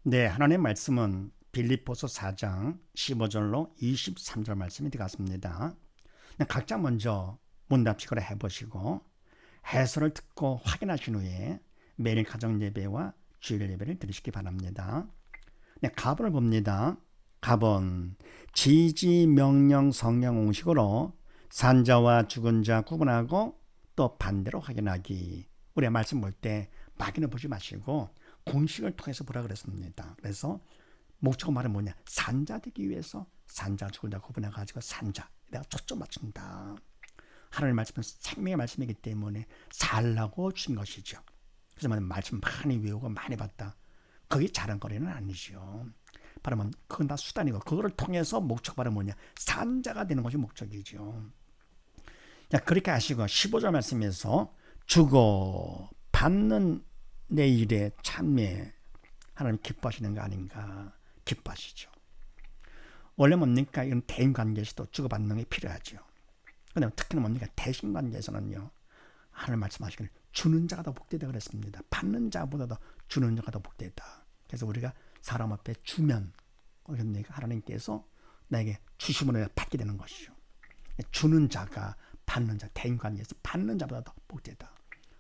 네, 하나님의 말씀은 빌립보서 4장 15절로 23절 말씀이 들어갔습니다. 각자 먼저 문답식으로 해보시고 해설을 듣고 확인하신 후에 매일 가정 예배와 주일 예배를 드리시기 바랍니다. 네, 가본을 봅니다. 가본 지지 명령 성령 공식으로 산자와 죽은 자 구분하고 또 반대로 확인하기. 우리가 말씀 볼 때 막연히 보지 마시고 공식을 통해서 보라 그랬습니다. 그래서 목적어 말은 뭐냐? 산자 되기 위해서 산자 죽은 자 구분해가지고 산자 내가 초점 맞춘다. 하나님의 말씀은 생명의 말씀이기 때문에 살라고 주신 것이죠. 그래서 말씀 많이 외우고 많이 봤다. 그게 자랑거리는 아니죠. 바로 그건 다 수단이고 그거를 통해서 목적 바로 뭐냐? 산자가 되는 것이 목적이죠. 자, 그렇게 하시고 15절 말씀에서 주고 받는 내 일에 참여 하나님 기뻐하시는 거 아닌가? 기뻐하시죠. 원래 뭡니까? 이건 대인관계에서도 주고받는 게 필요하죠. 그런데 특히나 뭡니까? 대신관계에서는요. 하나님 말씀하시기를 주는 자가 더 복되다 그랬습니다. 받는 자보다도 주는 자가 더 복되다. 그래서 우리가 사람 앞에 주면 하나님께서 나에게 주심으로 받게 되는 것이죠. 주는 자가 받는 자, 대인관계에서 받는 자보다 더 복되다.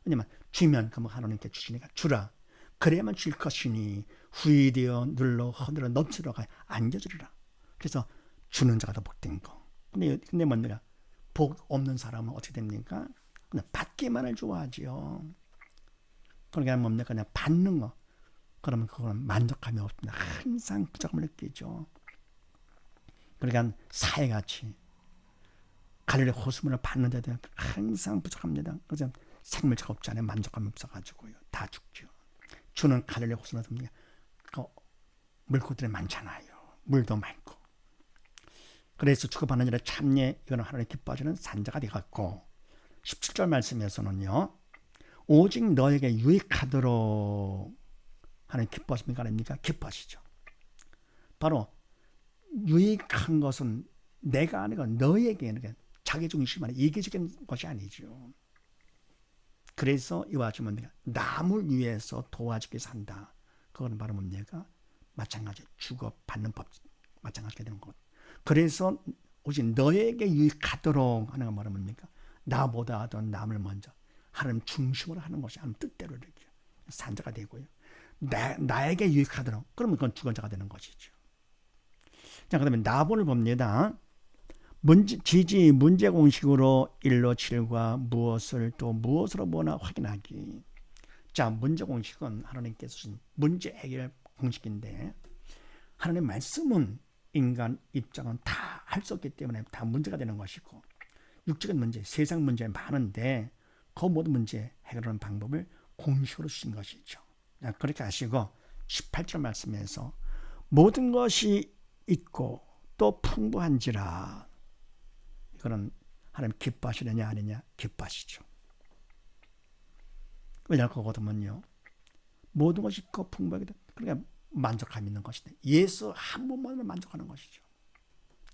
왜냐면 주면 그럼 하나님께 주시니까 주라. 그래야만 줄 것이니 후이되어 눌러 허늘어 넘치러가 안겨주리라. 그래서 주는 자가 더 복된 거. 근데 뭡니까? 복 없는 사람은 어떻게 됩니까? 그냥 받기만을 좋아하지요. 그러니까 뭡니까? 그냥 받는 거. 그러면 그거는 만족감이 없습니다. 항상 부족함을 느끼죠. 그러니까 사회같이 갈릴리 호수문을 받는 데도 항상 부족합니다. 그래서 생물체가 없지 않아요. 만족감이 없어가지고요. 다 죽죠. 주는 갈릴리 호수문을 듭니다. 물고기들이 많잖아요. 물도 많고. 그래서 주고받는 일에 참여, 이거는 하나님 기뻐하시는 산자가 되었고 17절 말씀에서는요. 오직 너에게 유익하도록 하나님 기뻐하십니까? 아닙니까? 기뻐하시죠. 바로 유익한 것은 내가 아니고 너에게 자기중심 안에 이기적인 것이 아니죠. 그래서 이와 같이 뭡니까? 남을 위해서 도와주게 산다. 그거는 바로 뭡니까? 마찬가지 주고받는 법 마찬가지가 되는 것. 그래서 오직 너에게 유익하도록 하는 건 바로 뭡니까? 나보다도 남을 먼저 하나님 중심으로 하는 것이 하나님 뜻대로 이렇게 산자가 되고요. 나에게 유익하도록 그러면 그건 주권자가 되는 것이죠. 자, 그다음에 나본을 봅니다. 지지 문제 공식으로 1로 7과 무엇을 또 무엇으로 보나 확인하기. 자, 문제 공식은 하나님께서 주신 문제 해결 공식인데 하나님 말씀은 인간 입장은 다 할 수 없기 때문에 다 문제가 되는 것이고 육적인 문제, 세상 문제 많은데 그 모든 문제 해결하는 방법을 공식으로 주신 것이죠. 자, 그렇게 하시고 18절 말씀에서 모든 것이 있고 또 풍부한지라. 이거는 하나님 기뻐하시느냐 아니냐? 기뻐하시죠. 왜냐하면 그거거든요. 모든 것이 있고 풍부하게 돼. 그러니까 만족감 있는 것이다. 예수 한 번만으로 만족하는 것이죠.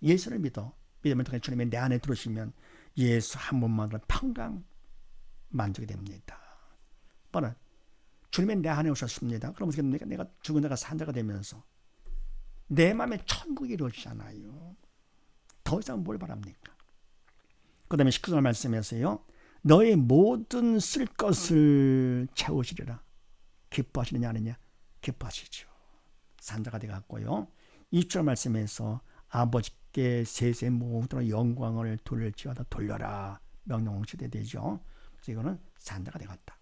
예수를 믿음을 통해 주님이 내 안에 들어오시면 예수 한 번만으로 평강 만족이 됩니다. 바로 주님이 내 안에 오셨습니다. 그럼 어떻게 됩니까? 내가 죽은 자가 산 자가 되면서 내 마음에 천국이 이루어지잖아요. 더 이상 뭘 바랍니까? 그 다음에 19절 말씀에서요. 너의 모든 쓸 것을 채우시리라. 기뻐하시느냐 아니냐? 기뻐하시죠. 산자가 되었고요. 20절 말씀에서 아버지께 세세 모든 영광을 돌릴지어다 돌려라. 명령홍시대 되죠. 그래서 이거는 산자가 되었다.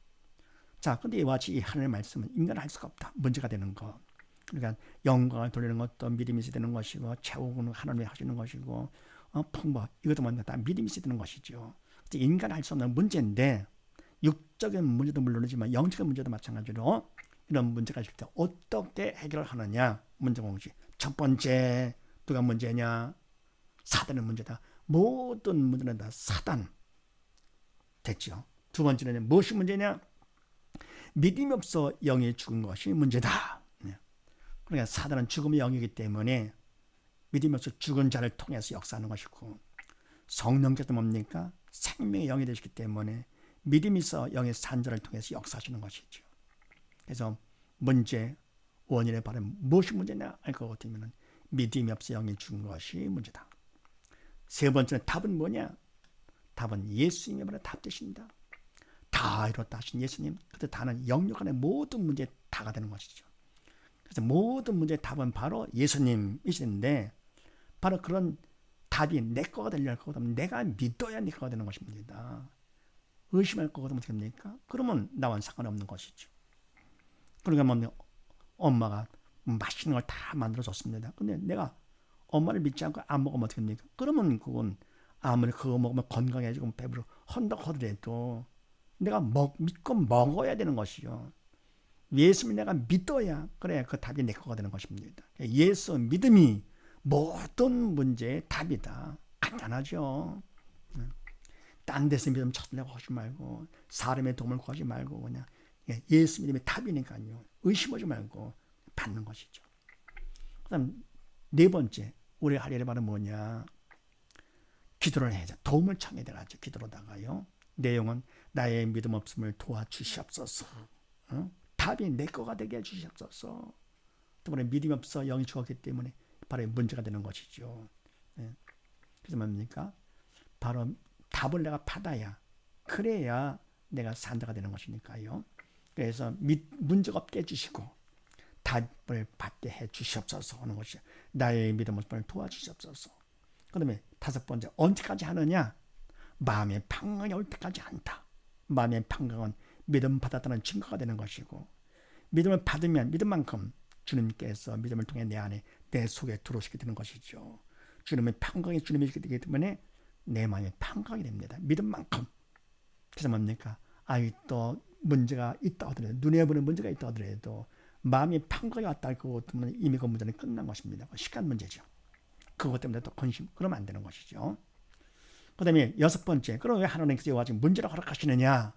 자, 근데 이와 같이 이 하나님의 말씀은 인간은 할 수가 없다. 문제가 되는 거. 그러니까 영광을 돌리는 것도 믿음이 있어야 되는 것이고 채우고는 하나님이 하시는 것이고 풍부 이것도 뭔가 다 믿음이 있어야 되는 것이죠. 인간은 할 수 없는 문제인데 육적인 문제도 물론이지만 영적인 문제도 마찬가지로 이런 문제가 있을 때 어떻게 해결을 하느냐. 문제 공식. 첫 번째 누가 문제냐? 사단의 문제다. 모든 문제는 다 사단 됐죠. 두 번째는 무엇이 문제냐? 믿음이 없어 영이 죽은 것이 문제다. 그러니까 사단은 죽음의 영이기 때문에 믿음이 없어 죽은 자를 통해서 역사하는 것이고 성령께서 뭡니까? 생명의 영이 되시기 때문에 믿음이 있어 영의 산 자를 통해서 역사하시는 것이죠. 그래서 문제 원인의 바로 무엇이 문제냐 할 것 같으면 믿음이 없어 영이 죽은 것이 문제다. 세 번째는 답은 뭐냐? 답은 예수님이 바로 답 되십니다. 다 이뤘다 하신 예수님, 그때 다는 영역 안의 모든 문제의 다가 되는 것이죠. 그래서 모든 문제의 답은 바로 예수님이시는데, 바로 그런 답이 내 거가 되려 할 거거든. 내가 믿어야 내 거가 되는 것입니다. 의심할 거거든 어떻게 합니까? 그러면 나와는 상관없는 것이죠. 그러니까 뭐 엄마가 맛있는 걸 다 만들어 줬습니다. 근데 내가 엄마를 믿지 않고 안 먹으면 어떻게 합니까? 그러면 그건 아무리 그거 먹으면 건강해지고 배부르 헌덕하더라도 내가 믿고 먹어야 되는 것이죠. 예수를 내가 믿어야 그래 그 답이 내 거가 되는 것입니다. 예수 믿음이 모든 문제의 답이다. 간단하죠. 딴 데서 믿음 찾으려고 하지 말고 사람의 도움을 구하지 말고 그냥 예수 믿음이 답이니까요. 의심하지 말고 받는 것이죠. 그다음 네 번째 우리 할 일이 바로 뭐냐? 기도를 해야 돼. 도움을 청해야 되죠. 기도로다가요. 내용은 나의 믿음 없음을 도와주시옵소서. 답이 내 거가 되게 해주시옵소서. 또 믿음이 없어 영이 죽었기 때문에 바로 문제가 되는 것이죠. 그래서 뭡니까? 바로 답을 내가 받아야 그래야 내가 산자가 되는 것이니까요. 그래서 문제가 없게 해주시고 답을 받게 해주시옵소서 하는 것이죠. 나의 믿음 없음을 도와주시옵소서. 그 다음에 다섯 번째 언제까지 하느냐? 마음의 평강이 올 때까지 한다. 마음의 평강은 믿음 받았다는 증거가 되는 것이고 믿음을 받으면 믿음만큼 주님께서 믿음을 통해 내 안에 내 속에 들어오시게 되는 것이죠. 주님의 평강이 주님이 되기 때문에 내 마음에 평강이 됩니다. 믿음만큼. 그래서 뭡니까? 또 문제가 있다 하더라도 눈에 보는 문제가 있다 하더라도 마음이 평강이 왔다 할 것 같으면 이미 그 문제는 끝난 것입니다. 시간 문제죠. 그것 때문에 또 근심 그러면 안 되는 것이죠. 그 다음에 여섯 번째, 그럼 왜 하나님께서 이와 같은 문제를 허락하시느냐?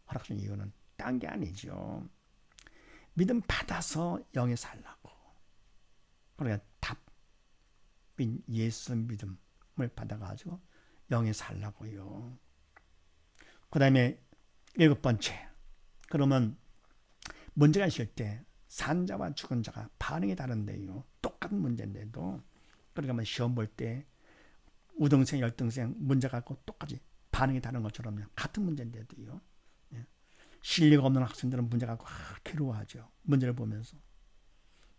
허락하시는 이유는 딴 게 아니죠. 믿음 받아서 영에 살라고. 그러니까 답인 예수 믿음을 받아가지고 영에 살라고요. 그 다음에 일곱 번째, 그러면 문제가 있을 때 산자와 죽은 자가 반응이 다른데요. 똑같은 문제인데도 그러니까 시험 볼 때 우등생, 열등생 문제 갖고 똑같이 반응이 다른 것처럼요. 같은 문제인데도요. 실력 없는 학생들은 문제 갖고 괴로워하죠. 문제를 보면서.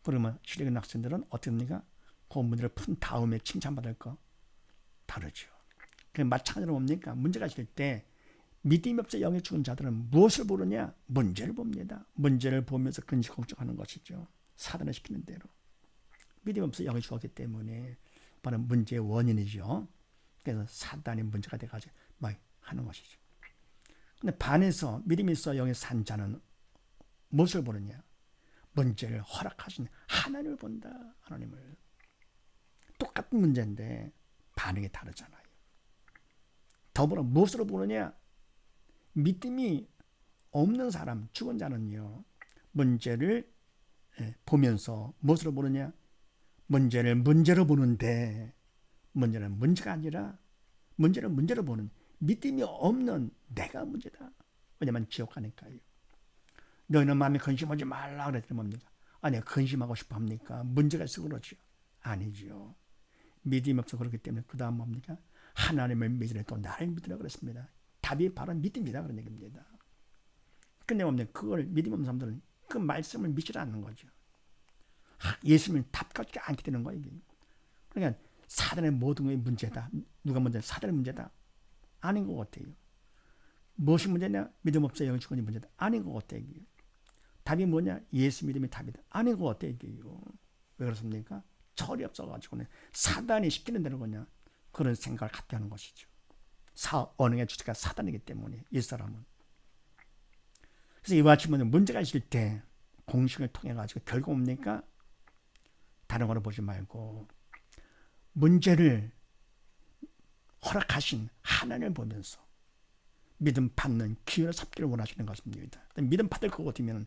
그러면 실력 있는 학생들은 어떻게 합니까? 그 문제를 푼 다음에 칭찬받을 거 다르죠. 마찬가지로 뭡니까? 문제가 있을 때 믿음이 없어 영에 죽은 자들은 무엇을 보느냐? 문제를 봅니다. 문제를 보면서 근심 걱정하는 것이죠. 사단을 시키는 대로. 믿음이 없어 영에 죽었기 때문에 바로 문제의 원인이죠. 그래서 사단이 문제가 돼가지고 막 하는 것이죠. 근데 반해서 믿음이 있어 영에 산 자는 무엇을 보느냐? 문제를 허락하신 하나님을 본다. 하나님을. 똑같은 문제인데 반응이 다르잖아요. 더불어 무엇으로 보느냐? 믿음이 없는 사람, 죽은 자는요. 문제를 보면서 무엇으로 보느냐? 문제를 문제로 보는데 문제는 문제가 아니라 문제를 문제로 보는 믿음이 없는 내가 문제다. 왜냐면 지옥 가니까요. 너희는 마음에 근심하지 말라 그랬더니 뭡니까? 아니 근심하고 싶어 합니까? 문제가 있어 그러죠. 아니죠. 믿음이 없어 그렇기 때문에 그 다음 뭡니까? 하나님을 믿으래 또 나를 믿으라 그랬습니다. 답이 바로 믿음이다 그런 얘기입니다. 근데 뭡니까? 그걸 믿음 없는 사람들은 그 말씀을 믿지 않는 거죠. 예수님은 답 같지 않게 되는 거예요. 그러니까 사단의 모든 것이 문제다. 누가 문제다? 사단의 문제다. 아닌 것 같아요. 무엇이 문제냐? 믿음 없어 영이 죽은 문제다. 아닌 것 같아요. 답이 뭐냐? 예수 믿음이 답이다. 아닌 것 같아요. 왜 그렇습니까? 철이 없어가지고는 사단이 시키는 대로 그냥 그런 생각을 갖게 하는 것이죠. 언행의 주체가 사단이기 때문에 이 사람은. 그래서 이와 같이 문제가 있을 때 공식을 통해 가지고 결국 뭡니까? 다른 거로 보지 말고 문제를 허락하신 하나님을 보면서 믿음 받는 기회를 삼기를 원하시는 것입니다. 믿음 받을 것 같으면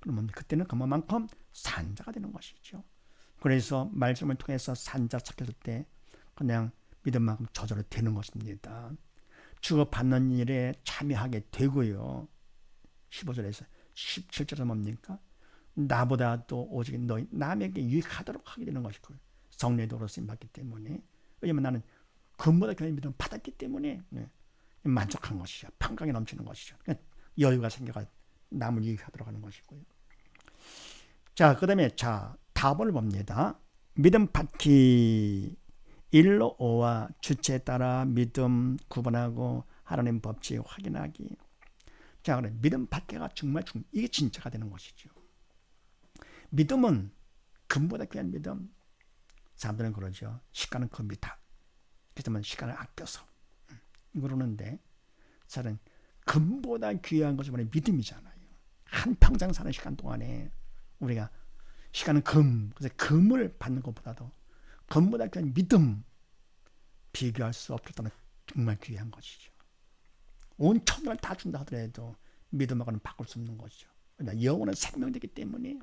그러면 그때는 그만큼 산자가 되는 것이죠. 그래서 말씀을 통해서 산자 찾았을 때 그냥 믿음만큼 저절로 되는 것입니다. 주고받는 일에 참여하게 되고요. 15절에서 17절은 뭡니까? 나보다 또 오직 너희 남에게 유익하도록 하게 되는 것이고 성령의 도로 쓰임 받기 때문에 왜냐면 나는 금보다 귀한 믿음을 받았기 때문에 만족한 것이죠. 평강이 넘치는 것이죠. 그러니까 여유가 생겨가 남을 유익하도록 하는 것이고요. 자, 그 다음에 답을 봅니다. 믿음 받기 1로 5와 주체에 따라 믿음 구분하고 하나님 법칙 확인하기. 자, 그래 믿음 받기가 정말 이게 진짜가 되는 것이죠. 믿음은 금보다 귀한 믿음. 사람들은 그러죠. 시간은 금이다. 그렇지만 시간을 아껴서 그러는데 사실은 금보다 귀한 것이 바로 믿음이잖아요. 한평생 사는 시간 동안에 우리가 시간은 금, 그래서 금을 받는 것보다도 금보다 귀한 믿음 비교할 수 없겠다는 정말 귀한 것이죠. 온 천을 다 준다 하더라도 믿음하고는 바꿀 수 없는 것이죠. 영혼은 생명되기 때문에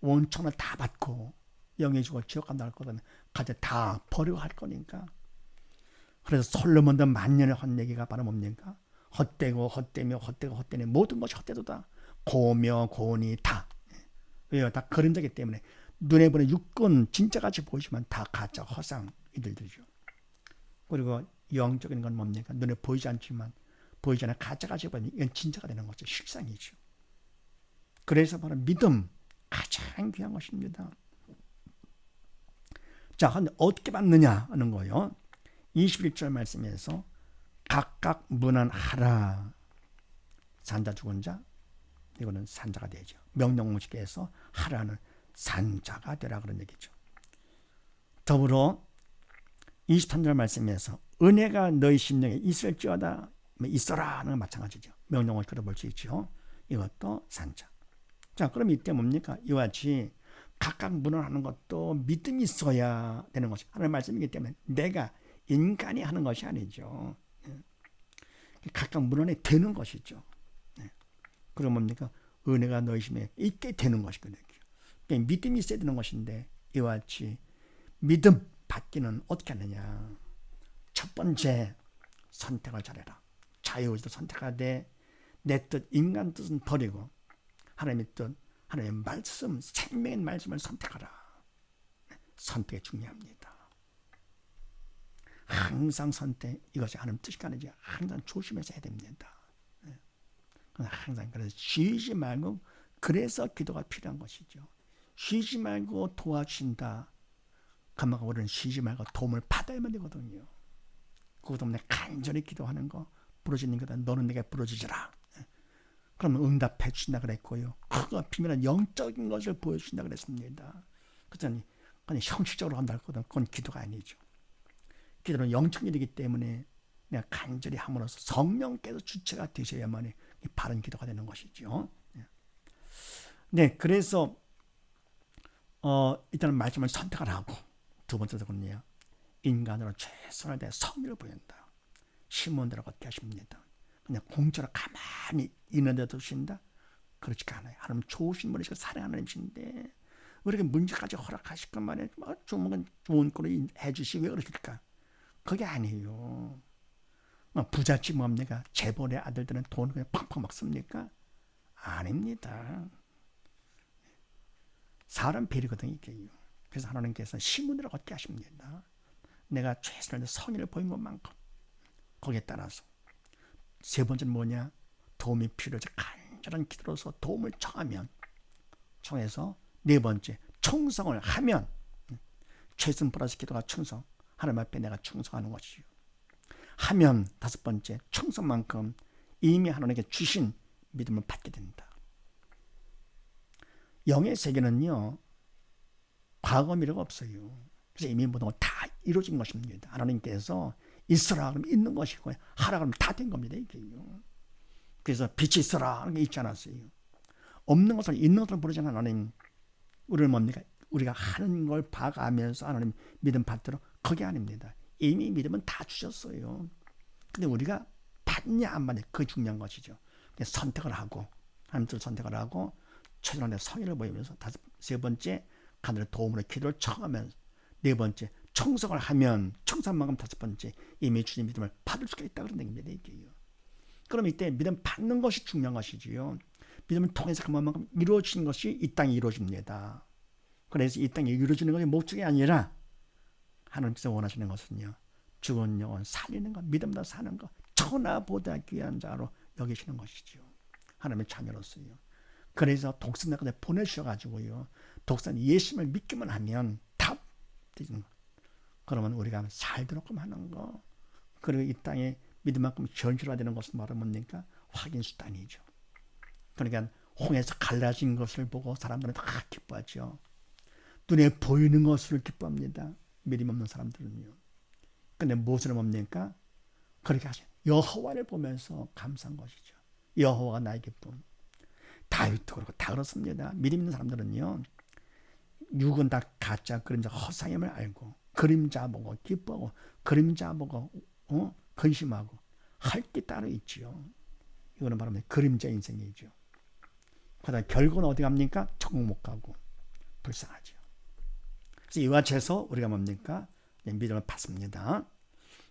온 천을 다 받고 영이 죽어 지옥 간다 할 거든 가져 다 버리고 할 거니까. 그래서 솔로몬도 만년의 헛내기가 바로 뭡니까? 헛되고 헛되며 헛되고 헛되니 모든 것이 헛되도다. 고며 고니 다. 왜요? 다 그림자기 때문에 눈에 보는 육군 진짜같이 보이지만 다 가짜 허상 이들들이죠. 그리고 영적인 건 뭡니까? 눈에 보이지 않지만 보이지 않아 가짜같이 보이니 이건 진짜가 되는 거죠. 실상이죠. 그래서 바로 믿음 가장 귀한 것입니다. 자, 근데 어떻게 받느냐 하는 거예요. 21절 말씀에서 각각 문안하라. 산자 죽은 자 이거는 산자가 되죠. 명령공식에서 하라는 산자가 되라 그런 얘기죠. 더불어 23절 말씀에서 은혜가 너희 심령에 있을지어다 있어라 하는 건 마찬가지죠. 명령공식으로 볼 수 있죠. 이것도 산자. 자, 그럼 이때 뭡니까? 이와 같이 각각 문안하는 것도 믿음이 있어야 되는 것이 하나님의 말씀이기 때문에 내가 인간이 하는 것이 아니죠. 각각 문안에 되는 것이죠. 그럼 뭡니까? 은혜가 너희 심에 있게 되는 것이거든요. 그러니까 믿음이 있어야 되는 것인데 이와 같이 믿음 받기는 어떻게 하느냐. 첫 번째 선택을 잘해라. 자유의지로 선택하되 내 뜻 인간 뜻은 버리고 하나님의 뜻 하나님의 말씀 생명의 말씀을 선택하라. 선택이 중요합니다. 항상 선택 이것이 하나님 뜻이 아닌지 항상 조심해서 해야 됩니다. 항상 그래서 쉬지 말고 그래서 기도가 필요한 것이죠. 쉬지 말고 도와주신다. 그만큼 우리는 쉬지 말고 도움을 받아야만 되거든요. 그것 때문에 간절히 기도하는 거 부러지는 거다. 너는 내게 부러지지라. 그러면 응답해 주신다 그랬고요. 그거 비밀한 영적인 것을 보여주신다 그랬습니다. 그랬더니 그냥 형식적으로 한다 했거든. 그건 기도가 아니죠. 기도는 영적인 일이기 때문에 내가 간절히 함으로써 성령께서 주체가 되셔야만이 바른 기도가 되는 것이죠. 네, 그래서 일단은 말씀을 선택을 하고 두 번째로는요. 인간으로 최선을 다해 성의를 보인다. 시몬대로 걷게 하십니다. 그냥 공짜로 가만히 있는데 두신다? 그렇지가 않아요. 하나님 좋으신 분이시고 사랑하는 하나님이신데 우리에게 문제까지 허락하실 것 말이에요. 좋은 꼴을 해주시고 왜 그러실까? 그게 아니에요. 부잣집 뭡니까? 재벌의 아들들은 돈을 그냥 팍팍 먹습니까? 아닙니다. 사람 배려거든요. 이게요. 그래서 하나님께서 시몬으로 걷게 하십니다. 내가 최선을 다해 성의를 보인 것만큼 거기에 따라서 세 번째는 뭐냐? 도움이 필요해서 간절한 기도로서 도움을 청해서 네 번째 충성을 하면 최선 플러스 기도가 충성 하나님 앞에 내가 충성하는 것이요. 하면 다섯 번째 충성만큼 이미 하나님께 주신 믿음을 받게 된다. 영의 세계는요. 과거 미래가 없어요. 그래서 이미 모든 건 다 이루어진 것입니다. 하나님께서 있어라 그러면 있는 것이고 하라 그러면 다 된 겁니다. 이게요. 그래서 빛이 있어라 하는 게 있지 않았어요. 없는 것을 있는 것을 부르지 않은 하나님 우리는 뭡니까? 우리가 하는 걸 봐가면서 하나님 믿음 받도록 그게 아닙니다. 이미 믿음은 다 주셨어요. 근데 우리가 받냐 안 받냐 그게 중요한 것이죠. 선택을 하고 하나님 뜻을 선택을 하고 최선의 성의를 보이면서 세 번째 하늘의 도움으로 기도를 청하면서 네 번째 충성을 하면 충성만큼 다섯 번째 이미 주님 믿음을 받을 수가 있다 그런 얘기입니다. 이게요. 그럼 이때 믿음 받는 것이 중요한 것이지요. 믿음을 통해서 그만큼 이루어지는 것이 이 땅이 이루어집니다. 그래서 이 땅이 이루어지는 것이 목적이 아니라 하나님께서 원하시는 것은요, 죽은 영혼 살리는 것, 믿음으로 사는 것, 천하보다 귀한 자로 여기시는 것이죠. 하나님의 자녀로서요. 그래서 독생자까지 보내주셔가지고요, 독생 예수님을 믿기만 하면 답 되는 거. 그러면 우리가 살도록끔 하는 거, 그리고 이 땅에 믿음만큼 현실화되는 것은 바로 뭡니까? 확인수단이죠. 그러니까 홍해에서 갈라진 것을 보고 사람들은 다 기뻐하죠. 눈에 보이는 것을 기뻐합니다. 믿음 없는 사람들은요. 근데 무엇을 뭡니까? 그렇게 하죠. 여호와를 보면서 감사한 것이죠. 여호와가 나의 기쁨. 다윗도 그렇고 다 그렇습니다. 믿음 있는 사람들은요, 육은 다 가짜 그림자 허상임을 알고 그림자 보고 기뻐하고 그림자 보고 근심하고 할 게 따로 있지요. 이거는 바로 그림자 인생이죠. 그러다 결국은 어디 갑니까? 천국 못 가고 불쌍하죠. 그래서 이와 같이서 우리가 뭡니까? 믿음을 받습니다.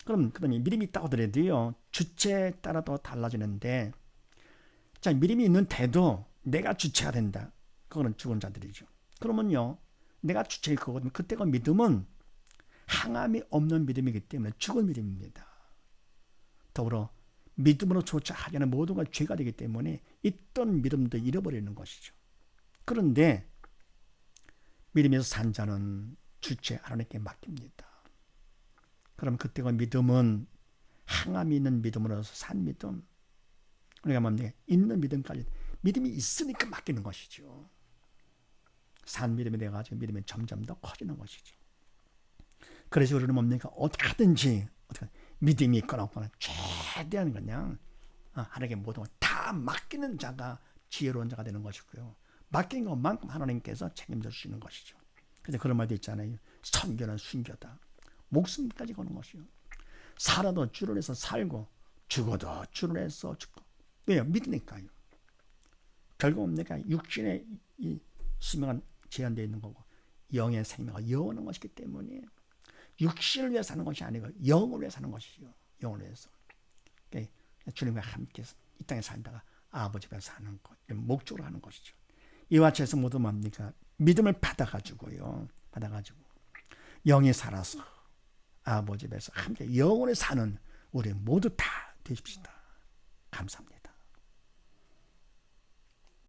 그럼 믿음이 있다고 하더라도요, 주체에 따라 또 달라지는데, 자, 믿음이 있는데도 내가 주체가 된다. 그거는 죽은 자들이죠. 그러면요, 내가 주체일 거거든요. 그때 그 믿음은 항암이 없는 믿음이기 때문에 죽은 믿음입니다. 더불어 믿음으로조차 하지 않은 모두가 죄가 되기 때문에 있던 믿음도 잃어버리는 것이죠. 그런데 믿음에서 산 자는 주체 하나님께 맡깁니다. 그럼 그때 그 믿음은 항암이 있는 믿음으로서 산 믿음, 우리가 뭡니까? 있는 믿음까지, 믿음이 있으니까 맡기는 것이죠. 산 믿음이 돼가지고 믿음이 점점 더 커지는 것이죠. 그래서 우리는 뭡니까? 어떻게 하든지 믿음이 있거나 없거나 최대한 그냥 하나님께 모든 걸 다 맡기는 자가 지혜로운 자가 되는 것이고요. 맡긴 것만큼 하나님께서 책임져 주시는 것이죠. 그래서 그런 말도 있잖아요. 선교는 순교다. 목숨까지 거는 것이요. 살아도 주를 해서 살고 죽어도 주를 해서 죽고. 왜요? 믿으니까요. 결국은 내가 육신의 이 수명은 제한되어 있는 거고 영의 생명은 영원한 것이기 때문에 육신을 위해 사는 것이 아니고 영을 위해 사는 것이죠. 영을 위해서. 그러니까 주님과 함께 이 땅에 살다가 아버지 앞에서 사는 것, 목적으로 하는 것이죠. 이와 같이 해서 모두 뭡니까? 믿음을 받아가지고 영이 살아서 아버지 앞에서 함께 영원히 사는 우리 모두 다 되십시다. 감사합니다.